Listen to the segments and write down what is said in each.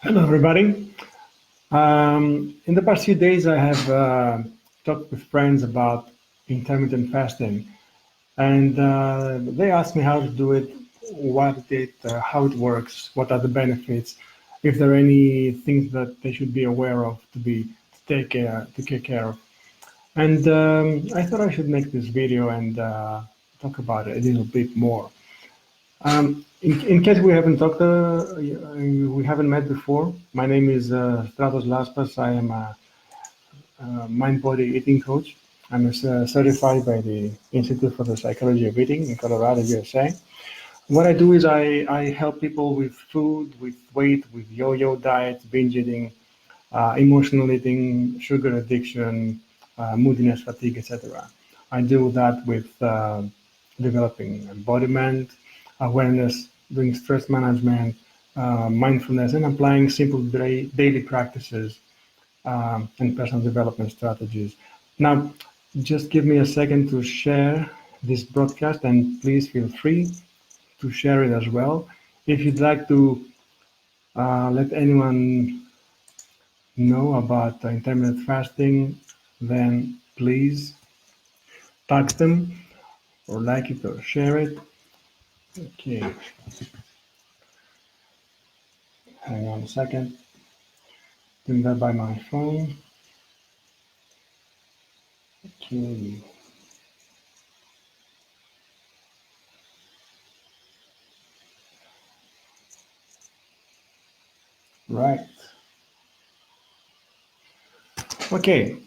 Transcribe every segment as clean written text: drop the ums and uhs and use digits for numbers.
Hello, everybody. In the past few days, I have talked with friends about intermittent fasting, and they asked me how to do it, how it works, what are the benefits, if there are any things that they should be aware of to take care of. And I thought I should make this video and talk about it a little bit more. In case we haven't met before. My name is Stratos Laspas. I am a mind-body eating coach. I'm certified by the Institute for the Psychology of Eating in Colorado, USA. What I do is I help people with food, with weight, with yo-yo diets, binge eating, emotional eating, sugar addiction, moodiness, fatigue, etc. I do that with developing embodiment, awareness, doing stress management, mindfulness, and applying simple daily practices and personal development strategies. Now, just give me a second to share this broadcast, and please feel free to share it as well. If you'd like to let anyone know about intermittent fasting, then please tag them or like it or share it. Okay, hang on a second. Doing that by my phone. Okay. Right. Okay,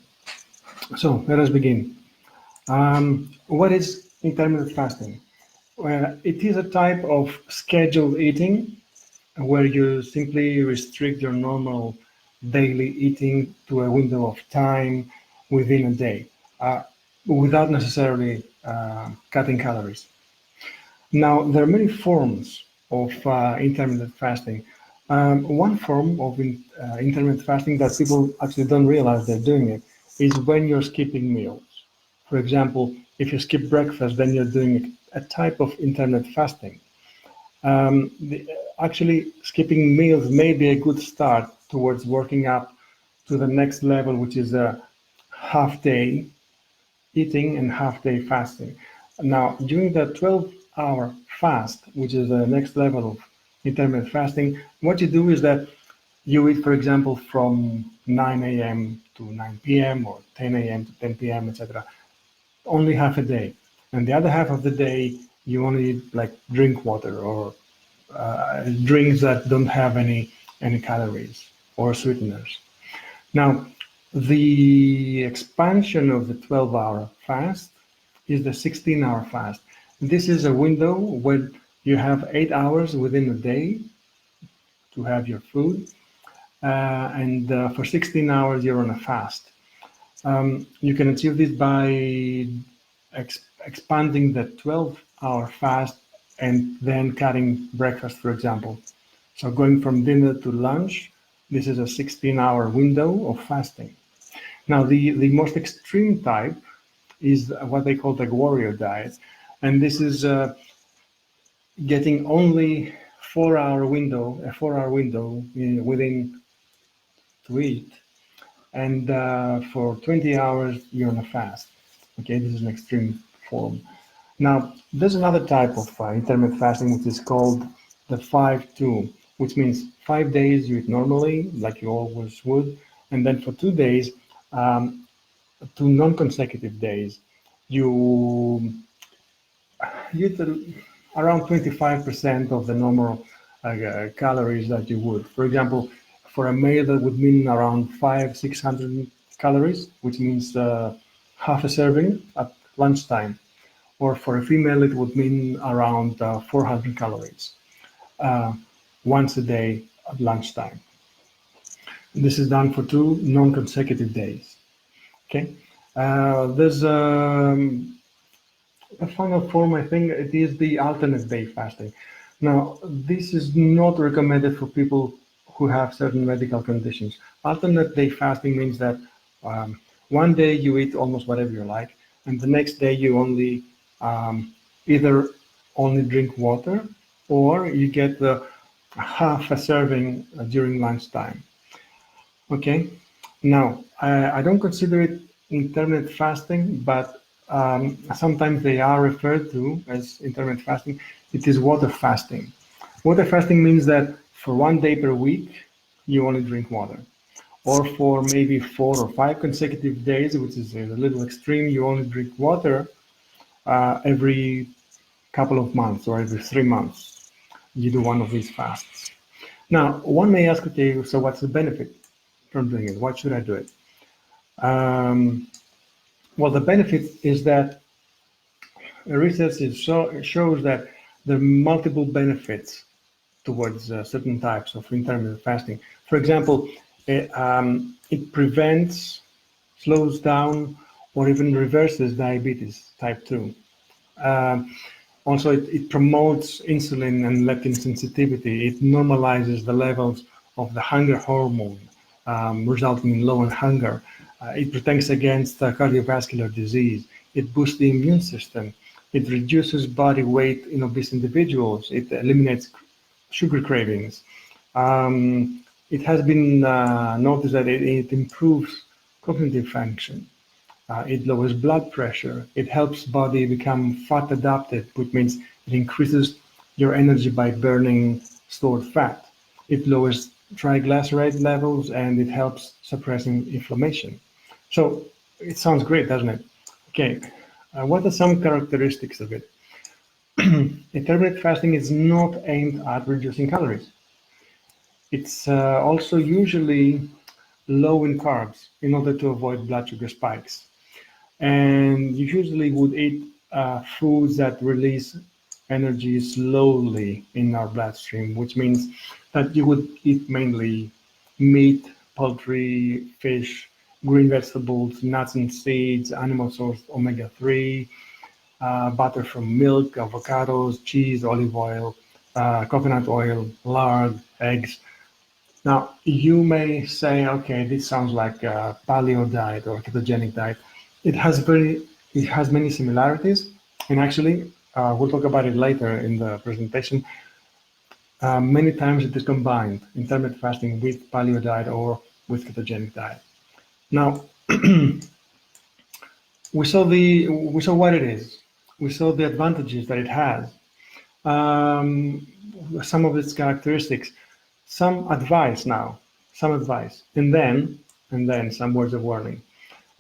so let us begin. What is intermittent fasting? Well, it is a type of scheduled eating where you simply restrict your normal daily eating to a window of time within a day, without necessarily cutting calories. Now, there are many forms of intermittent fasting. One form of intermittent fasting that people actually don't realize they're doing it is when you're skipping meals. For example, if you skip breakfast, then you're doing a type of intermittent fasting. Actually, skipping meals may be a good start towards working up to the next level, which is a half day eating and half day fasting. Now, during the 12-hour fast, which is the next level of intermittent fasting, what you do is that you eat, for example, from 9 a.m. to 9 p.m. or 10 a.m. to 10 p.m., etc. Only half a day. And the other half of the day, you only like drink water or drinks that don't have any calories or sweeteners. Now, the expansion of the 12-hour fast is the 16-hour fast. This is a window where you have 8 hours within a day to have your food, and for 16 hours you're on a fast. You can achieve this by expanding the 12-hour fast and then cutting breakfast, for example. So going from dinner to lunch, this is a 16-hour window of fasting. Now, the most extreme type is what they call the warrior diet. And this is getting only 4-hour window, a 4-hour window within to eat. And for 20 hours, you're on a fast. Okay, this is an extreme form. Now, there's another type of intermittent fasting, which is called the 5-2, which means 5 days you eat normally, like you always would, and then for 2 days, 2 non-consecutive days, you eat around 25% of the normal calories that you would. For example, for a male, that would mean around 600 calories, which means half a serving at lunchtime. Or for a female, it would mean around 400 calories once a day at lunchtime. This is done for 2 non-consecutive days. Okay. There's a final form, I think it is the alternate day fasting. Now, this is not recommended for people who have certain medical conditions. Alternate day fasting means that one day you eat almost whatever you like, and the next day you only either only drink water, or you get the half a serving during lunchtime. Okay, now I don't consider it intermittent fasting, but sometimes they are referred to as intermittent fasting. It is water fasting. Water fasting means that for 1 day per week, you only drink water. Or for maybe 4 or 5 consecutive days, which is a little extreme, you only drink water every couple of months or every 3 months. You do one of these fasts. Now, one may ask, okay, so what's the benefit from doing it? Why should I do it? Um, well, the benefit is that research shows that there are multiple benefits towards certain types of intermittent fasting. For example, it prevents, slows down, or even reverses diabetes type 2. Um, Also, it promotes insulin and leptin sensitivity. It normalizes the levels of the hunger hormone, resulting in low hunger. It protects against cardiovascular disease. It boosts the immune system. It reduces body weight in obese individuals. It eliminates sugar cravings. It has been noticed that it improves cognitive function. It lowers blood pressure. It helps body become fat adapted, which means it increases your energy by burning stored fat. It lowers triglyceride levels and it helps suppressing inflammation. So it sounds great, doesn't it? Okay, what are some characteristics of it? Intermittent fasting is not aimed at reducing calories. It's also usually low in carbs in order to avoid blood sugar spikes. And you usually would eat foods that release energy slowly in our bloodstream, which means that you would eat mainly meat, poultry, fish, green vegetables, nuts and seeds, animal source omega-3, butter from milk, avocados, cheese, olive oil, coconut oil, lard, eggs. Now, you may say, okay, this sounds like a paleo diet or ketogenic diet. It has very, it has many similarities, and actually, we'll talk about it later in the presentation. Many times it is combined, intermittent fasting with paleo diet or with ketogenic diet. Now, we saw what it is. We saw the advantages that it has. Um, some of its characteristics. Some advice now, some advice, and then some words of warning.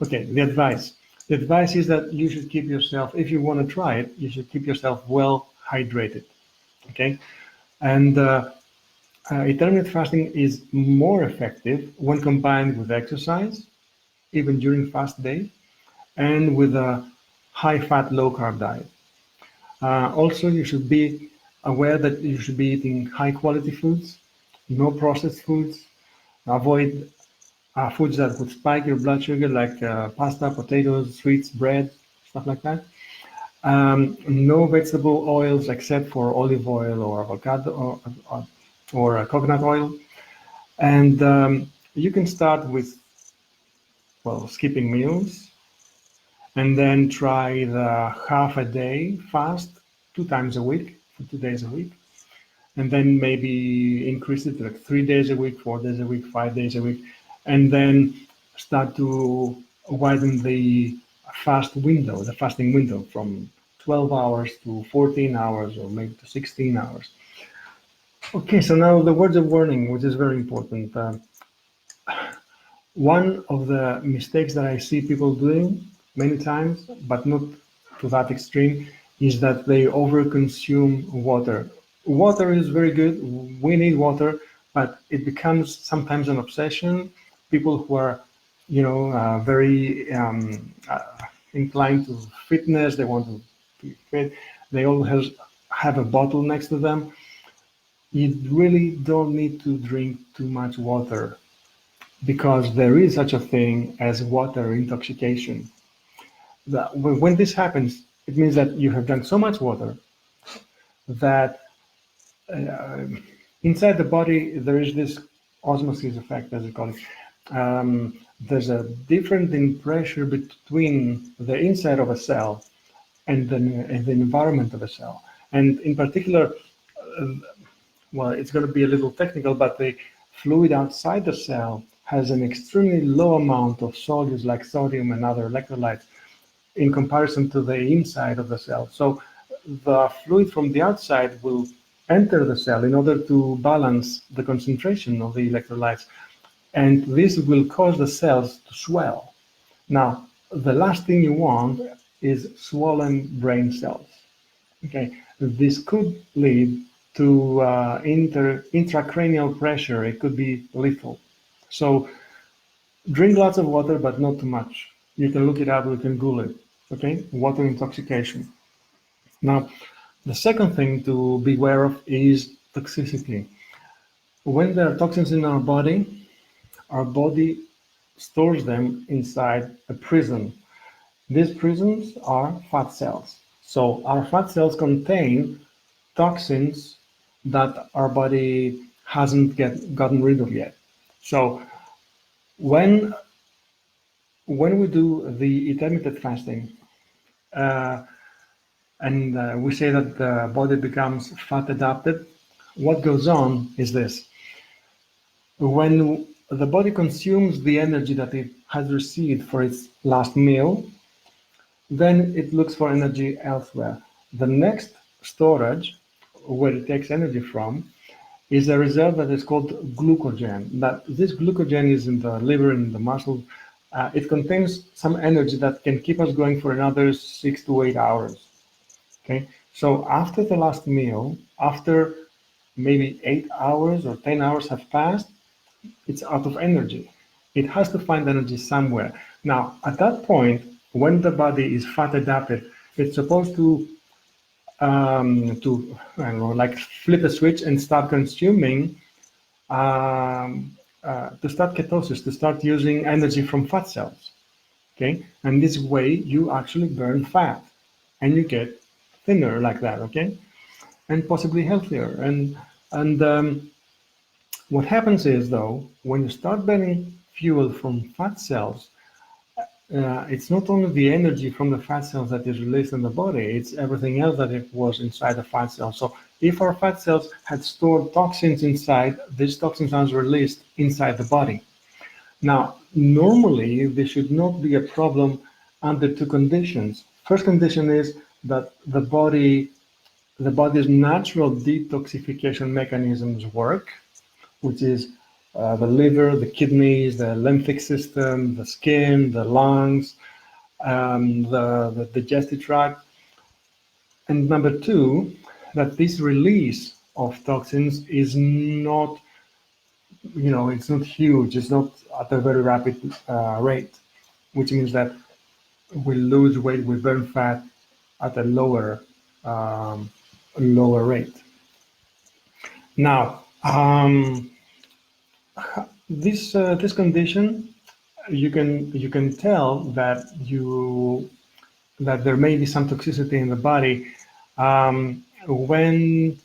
Okay, the advice. The advice is that you should keep yourself, if you want to try it, you should keep yourself well hydrated. Okay, and intermittent fasting is more effective when combined with exercise, even during fast days, and with a high-fat, low-carb diet. Also, you should be aware that you should be eating high-quality foods, no processed foods, avoid foods that would spike your blood sugar, like pasta, potatoes, sweets, bread, stuff like that. No vegetable oils except for olive oil or avocado or coconut oil. And you can start with, well, skipping meals and then try the half a day fast 2 times a week for 2 days a week. And then maybe increase it to like 3 days a week, 4 days a week, 5 days a week, and then start to widen the the fasting window from 12 hours to 14 hours or maybe to 16 hours. Okay, so now the words of warning, which is very important. One of the mistakes that I see people doing many times, but not to that extreme, is that they overconsume water. Water is very good. We need water, but it becomes sometimes an obsession. People who are, very inclined to fitness, they want to be fit. They always have a bottle next to them. You really don't need to drink too much water because there is such a thing as water intoxication. When this happens, it means that you have drunk so much water that uh, inside the body there is this osmosis effect, as we call it. There's a difference in pressure between the inside of a cell and the environment of a cell. And in particular, well, it's going to be a little technical, but the fluid outside the cell has an extremely low amount of solutes like sodium and other electrolytes in comparison to the inside of the cell. So the fluid from the outside will enter the cell in order to balance the concentration of the electrolytes, and this will cause the cells to swell. Now, the last thing you want is swollen brain cells. Okay, this could lead to intracranial pressure. It could be lethal. So drink lots of water, but not too much. You can look it up, you can Google it. Okay, water intoxication. Now, the second thing to be aware of is toxicity. When there are toxins in our body stores them inside a prison. These prisons are fat cells. So our fat cells contain toxins that our body hasn't gotten rid of yet. So when we do the intermittent fasting, uh, and we say that the body becomes fat adapted, what goes on is this. When the body consumes the energy that it has received for its last meal, then it looks for energy elsewhere. The next storage, where it takes energy from, is a reserve that is called glucogen. That this glucogen is in the liver and in the muscle. It contains some energy that can keep us going for another 6 to 8 hours. Okay, so after the last meal, after maybe 8 hours or 10 hours have passed, it's out of energy. It has to find energy somewhere. Now, at that point, when the body is fat adapted, it's supposed to I don't know, like flip a switch and start consuming, to start ketosis, to start using energy from fat cells. Okay, and this way you actually burn fat, and you get thinner like that. Okay, and possibly healthier. And what happens is, though, when you start burning fuel from fat cells, it's not only the energy from the fat cells that is released in the body, it's everything else that it was inside the fat cells. So if our fat cells had stored toxins inside, these toxins are released inside the body. Now, normally, this should not be a problem under two conditions. First condition is that the body's natural detoxification mechanisms work, which is the liver, the kidneys, the lymphatic system, the skin, the lungs, the digestive tract. And number two, that this release of toxins is not, it's not huge, it's not at a very rapid rate, which means that we lose weight, we burn fat at a lower rate. Now, this condition, you can tell that there may be some toxicity in the body when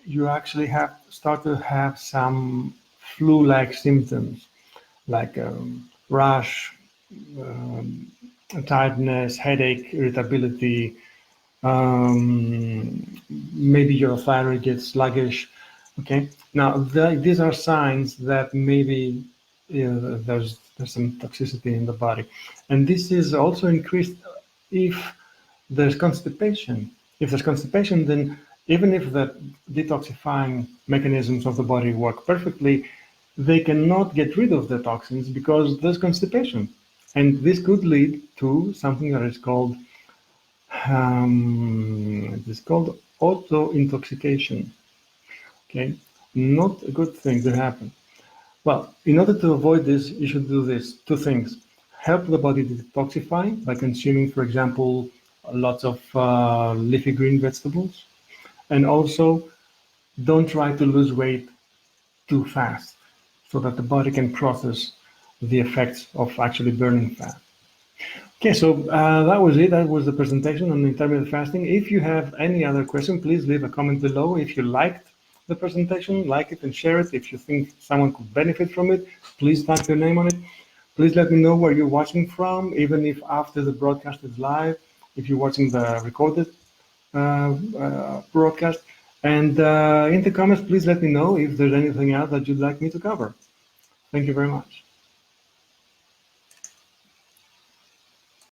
you actually start to have some flu-like symptoms like rash, tiredness, headache, irritability. Maybe your thyroid gets sluggish. Okay. Now these are signs that maybe there's some toxicity in the body, and this is also increased if there's constipation. If there's constipation, then even if the detoxifying mechanisms of the body work perfectly, they cannot get rid of the toxins because there's constipation, and this could lead to something that is called auto-intoxication. Okay, not a good thing to happen. Well, in order to avoid this, you should do this two things: help the body detoxify by consuming, for example, lots of leafy green vegetables, and also don't try to lose weight too fast, so that the body can process the effects of actually burning fat. Okay, so that was it. That was the presentation on intermittent fasting. If you have any other question, please leave a comment below. If you liked the presentation, like it and share it. If you think someone could benefit from it, please type your name on it. Please let me know where you're watching from, even if after the broadcast is live, if you're watching the recorded broadcast. And in the comments, please let me know if there's anything else that you'd like me to cover. Thank you very much.